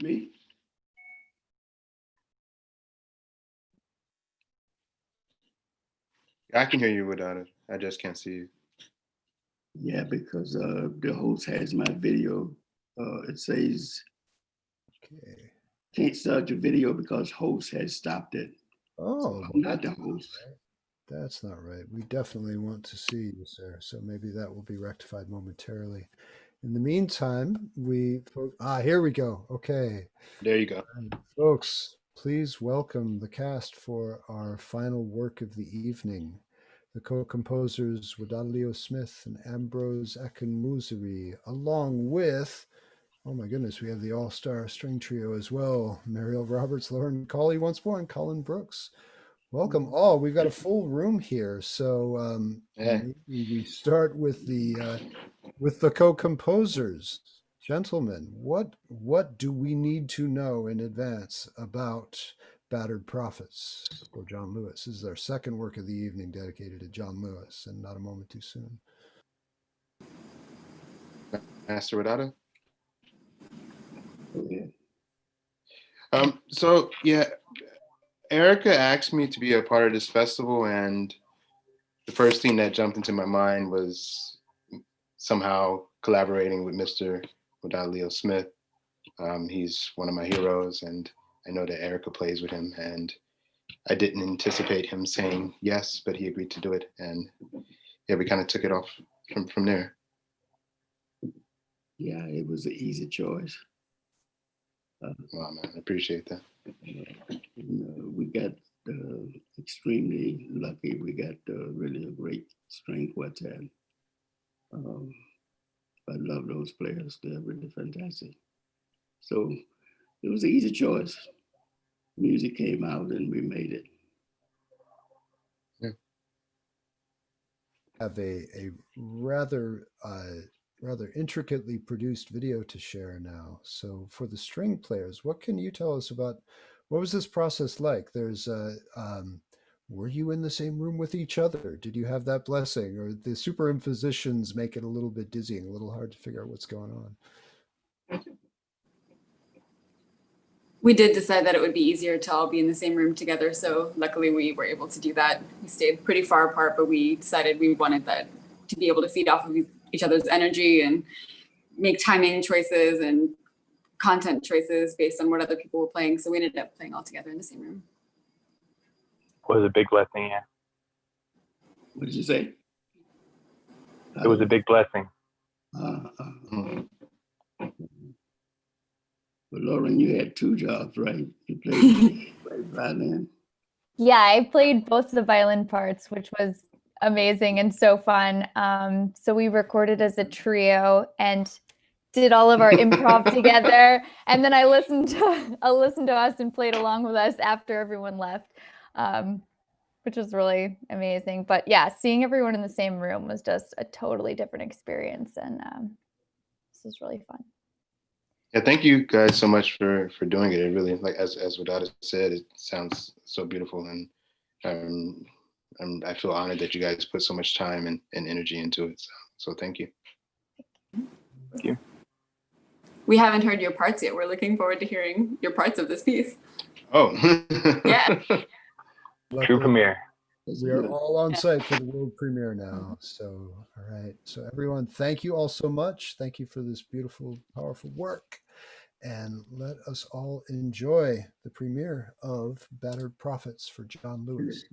Me? I can hear you without it. I just can't see you. Yeah, because the host has my video. It says can't start your video because host has stopped it. Oh, So I'm not the host. That's not right. We definitely want to see you, sir. So maybe that will be rectified momentarily. In the meantime, here we go. Okay. There you go. Folks, please welcome the cast for our final work of the evening. The co-composers Wadadlio Smith and Ambrose Akinmusiri, along with, oh my goodness, we have the all-star string trio as well. Mariel Roberts, Lauren Colley once more, and Colin Brooks. Welcome all. We've got a full room here, so maybe we start with the co-composers. Gentlemen, what do we need to know in advance about Battered Prophets for John Lewis? This is our second work of the evening dedicated to John Lewis, and not a moment too soon. Master Wadada? So yeah, Erica asked me to be a part of this festival, and the first thing that jumped into my mind was somehow collaborating with Mr. Wadadlio Smith. He's one of my heroes, and I know that Erica plays with him, and I didn't anticipate him saying yes, but he agreed to do it, and yeah, we kind of took it off from there. Yeah, it was an easy choice. Wow, man, I appreciate that. We got extremely lucky. We got really a great string quartet. I love those players. They're really fantastic. So it was an easy choice. Music came out and we made it. Have a rather intricately produced video to share now. So for the string players, what can you tell us about what was this process like? Were you in the same room with each other? Did you have that blessing, or the superimpositions make it a little bit dizzying, a little hard to figure out what's going on? We did decide that it would be easier to all be in the same room together. So luckily we were able to do that. We stayed pretty far apart, but we decided we wanted that to be able to feed off of each other's energy and make timing choices and content choices based on what other people were playing. So we ended up playing all together in the same room. It was a big blessing, yeah. What did you say? It was a big blessing. But Lauren, you had two jobs, right? You played violin. Yeah, I played both the violin parts, which was amazing and so fun. So we recorded as a trio and did all of our improv together. And then I listened to us and played along with us after everyone left, which was really amazing. But yeah, seeing everyone in the same room was just a totally different experience. And this was really fun. Yeah, thank you guys so much for doing it. It really, like as Wadada said, it sounds so beautiful, and I feel honored that you guys put so much time and energy into it. So thank you. Thank you. We haven't heard your parts yet. We're looking forward to hearing your parts of this piece. Oh. Yeah. True premiere. We are all on site for the world premiere now. So, all right. So everyone, thank you all so much. Thank you for this beautiful, powerful work. And let us all enjoy the premiere of Battered Prophets for John Lewis.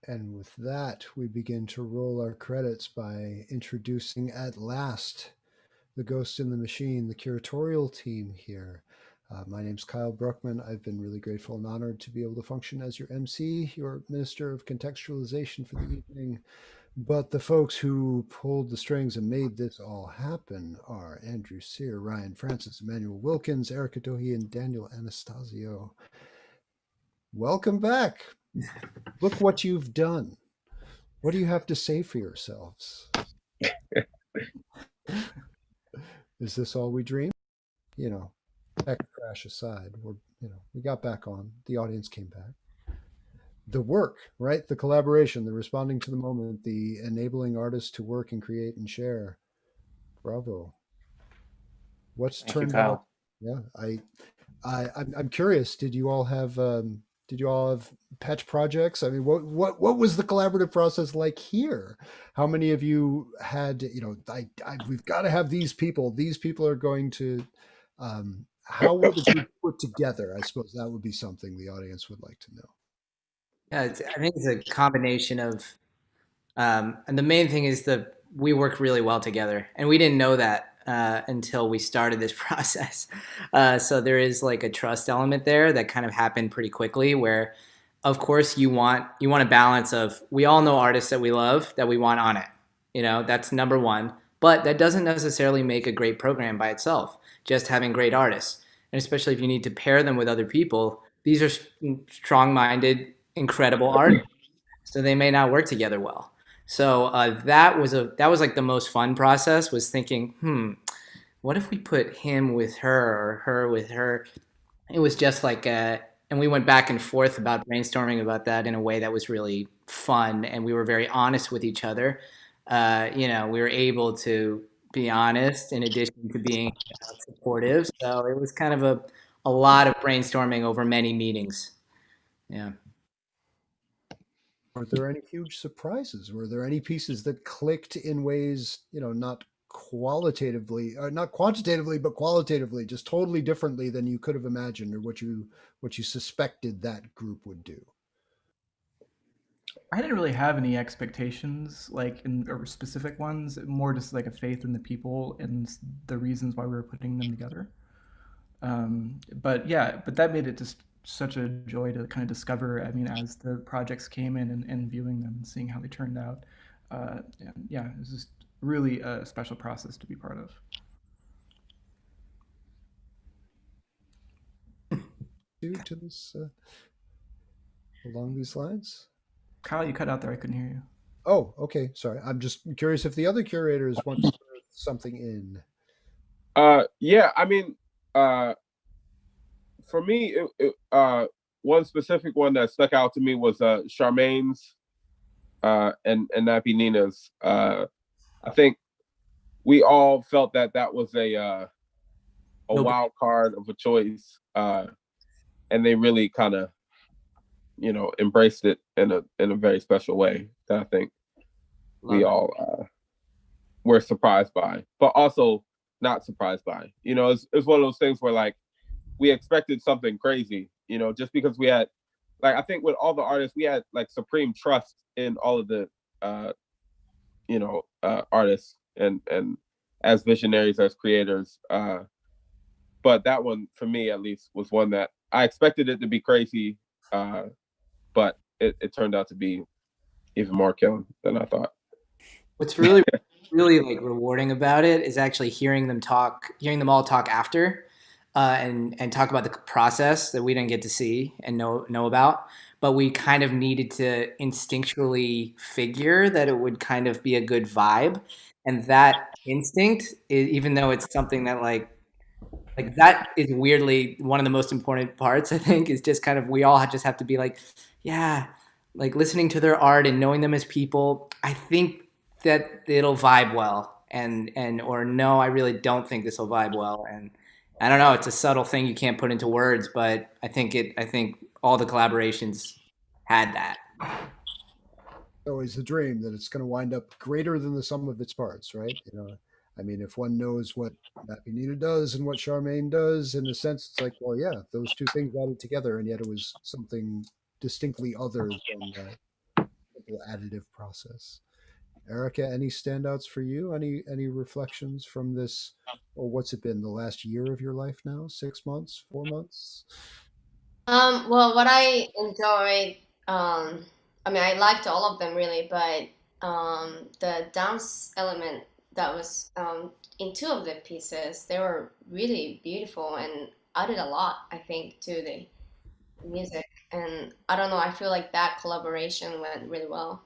And with that, we begin to roll our credits by introducing at last the Ghost in the Machine, the curatorial team here. My name's Kyle Bruckman. I've been really grateful and honored to be able to function as your MC, your Minister of Contextualization for the evening. But the folks who pulled the strings and made this all happen are Andrew Sear, Ryan Francis, Emmanuel Wilkins, Erica Dohi, and Daniel Anastasio. Welcome back. Look what you've done. What do you have to say for yourselves? Is this all we dreamed? You know, tech crash aside, we got back on. The audience came back. The work, right? The collaboration, the responding to the moment, the enabling artists to work and create and share. Bravo. What's Thank you, turned Kyle. out? Yeah, I'm curious. Did you all have pet projects? I mean, what was the collaborative process like here? How many of you had, we've got to have these people. These people are going to, how were the group put together? I suppose that would be something the audience would like to know. Yeah, I think it's a combination of, and the main thing is that we work really well together, and we didn't know that until we started this process. So there is like a trust element there that kind of happened pretty quickly, where, of course, you want a balance of, we all know artists that we love that we want on it. That's number one. But that doesn't necessarily make a great program by itself, just having great artists. And especially if you need to pair them with other people, these are strong-minded, incredible artists, so they may not work together well. So that was like the most fun process, was thinking, what if we put him with her or her with her? It was just like, and we went back and forth about brainstorming about that in a way that was really fun, and we were very honest with each other. we were able to be honest in addition to being supportive. So it was kind of a lot of brainstorming over many meetings. Yeah. Were there any huge surprises? Were there any pieces that clicked in ways, not not quantitatively, but qualitatively, just totally differently than you could have imagined, or what you suspected that group would do? I didn't really have any expectations, or specific ones. More just like a faith in the people and the reasons why we were putting them together. But that made it just such a joy to kind of discover. I mean, as the projects came in and viewing them and seeing how they turned out. It was just really a special process to be part of. To this along these lines? Kyle, you cut out there. I couldn't hear you. Oh, okay. Sorry. I'm just curious if the other curators want to throw something in. Yeah, I mean, for me, one specific one that stuck out to me was Charmaine's and Nappy Nina's. I think we all felt that was a wild card of a choice, and they really kind of, embraced it in a very special way that I think we all were surprised by, but also not surprised by. It's one of those things where like we expected something crazy, just because we had, like, I think with all the artists, we had like supreme trust in all of the artists and as visionaries, as creators. But that one, for me at least, was one that I expected it to be crazy, but it turned out to be even more killing than I thought. What's really, really like rewarding about it is actually hearing them all talk after, and talk about the process that we didn't get to see and know about, but we kind of needed to instinctually figure that it would kind of be a good vibe, and that instinct, even though it's something that like that is weirdly one of the most important parts, I think, is just kind of we all just have to be like, yeah, like listening to their art and knowing them as people. I think that it'll vibe well, or no, I really don't think this will vibe well, and I don't know. It's a subtle thing you can't put into words, but I think all the collaborations had that. Always the dream that it's going to wind up greater than the sum of its parts, right? I mean, if one knows what Nappy Nina does and what Charmaine does, in a sense, it's like, well, yeah, those two things added together, and yet it was something distinctly other than the simple additive process. Erica, any standouts for you? Any reflections from this, or what's it been, the last year of your life now? 6 months, 4 months? Well, what I enjoyed, I mean, I liked all of them really, but the dance element that was in two of the pieces, they were really beautiful and added a lot, I think, to the music. And I don't know, I feel like that collaboration went really well.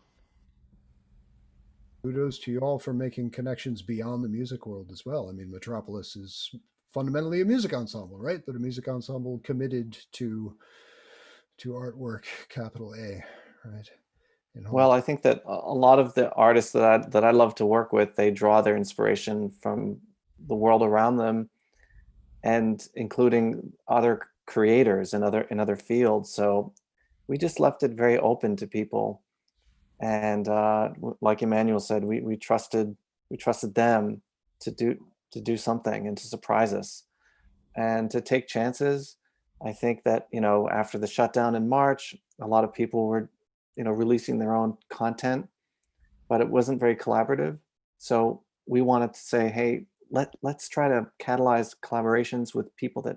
Kudos to you all for making connections beyond the music world as well. I mean, Metropolis is fundamentally a music ensemble, right? But a music ensemble committed to artwork, capital A, right? Well, I think that a lot of the artists that I love to work with, they draw their inspiration from the world around them, and including other creators in other fields. So we just left it very open to people, and like Emmanuel said, we trusted them to do something and to surprise us and to take chances. I think that after the shutdown in March, a lot of people were releasing their own content, but it wasn't very collaborative. So we wanted to say, hey, let's try to catalyze collaborations with people that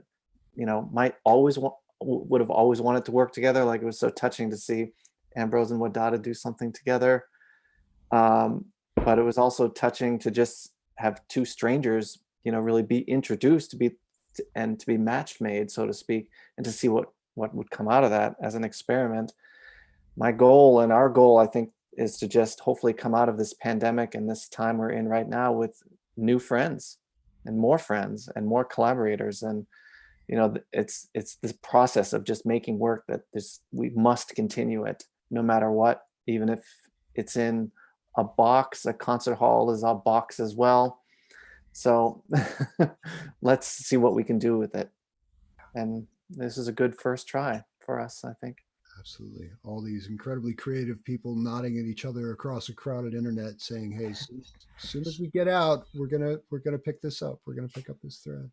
might would have always wanted to work together. Like, it was so touching to see Ambrose and Wadada do something together, but it was also touching to just have two strangers really be introduced to be match made, so to speak, and to see what would come out of that as an experiment. My goal and our goal, I think, is to just hopefully come out of this pandemic and this time we're in right now with new friends and more collaborators. And it's this process of just making work that we must continue it no matter what, even if it's in a box. A concert hall is a box as well. So let's see what we can do with it. And this is a good first try for us, I think. Absolutely. All these incredibly creative people nodding at each other across a crowded internet saying, hey, as soon as we get out, we're gonna pick this up. We're gonna pick up this thread.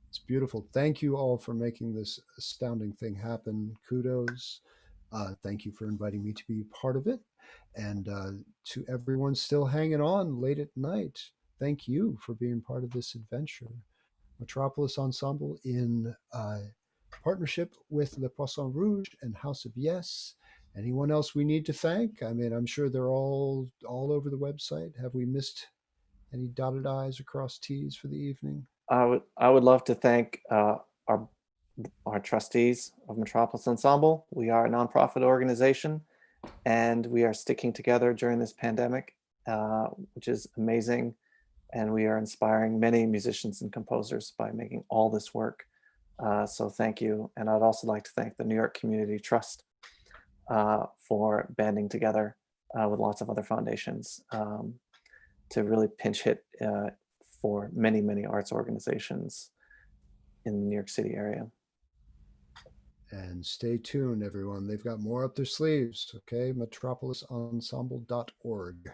It's beautiful. Thank you all for making this astounding thing happen. Kudos. Thank you for inviting me to be part of it. And to everyone still hanging on late at night, thank you for being part of this adventure. Metropolis Ensemble in partnership with the Poisson Rouge and House of Yes. Anyone else we need to thank? I mean, I'm sure they're all over the website. Have we missed any dotted I's or crossed T's for the evening? I would love to thank our trustees of Metropolis Ensemble. We are a nonprofit organization, and we are sticking together during this pandemic, which is amazing. And we are inspiring many musicians and composers by making all this work. So thank you. And I'd also like to thank the New York Community Trust for banding together with lots of other foundations to really pinch hit for many, many arts organizations in the New York City area. And stay tuned, everyone. They've got more up their sleeves, okay? metropolisensemble.org.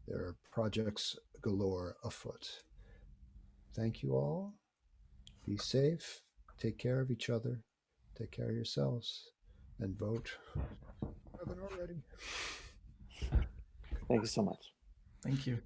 There are projects galore afoot. Thank you all. Be safe. Take care of each other. Take care of yourselves. And vote. Haven't already. Thank you so much. Thank you.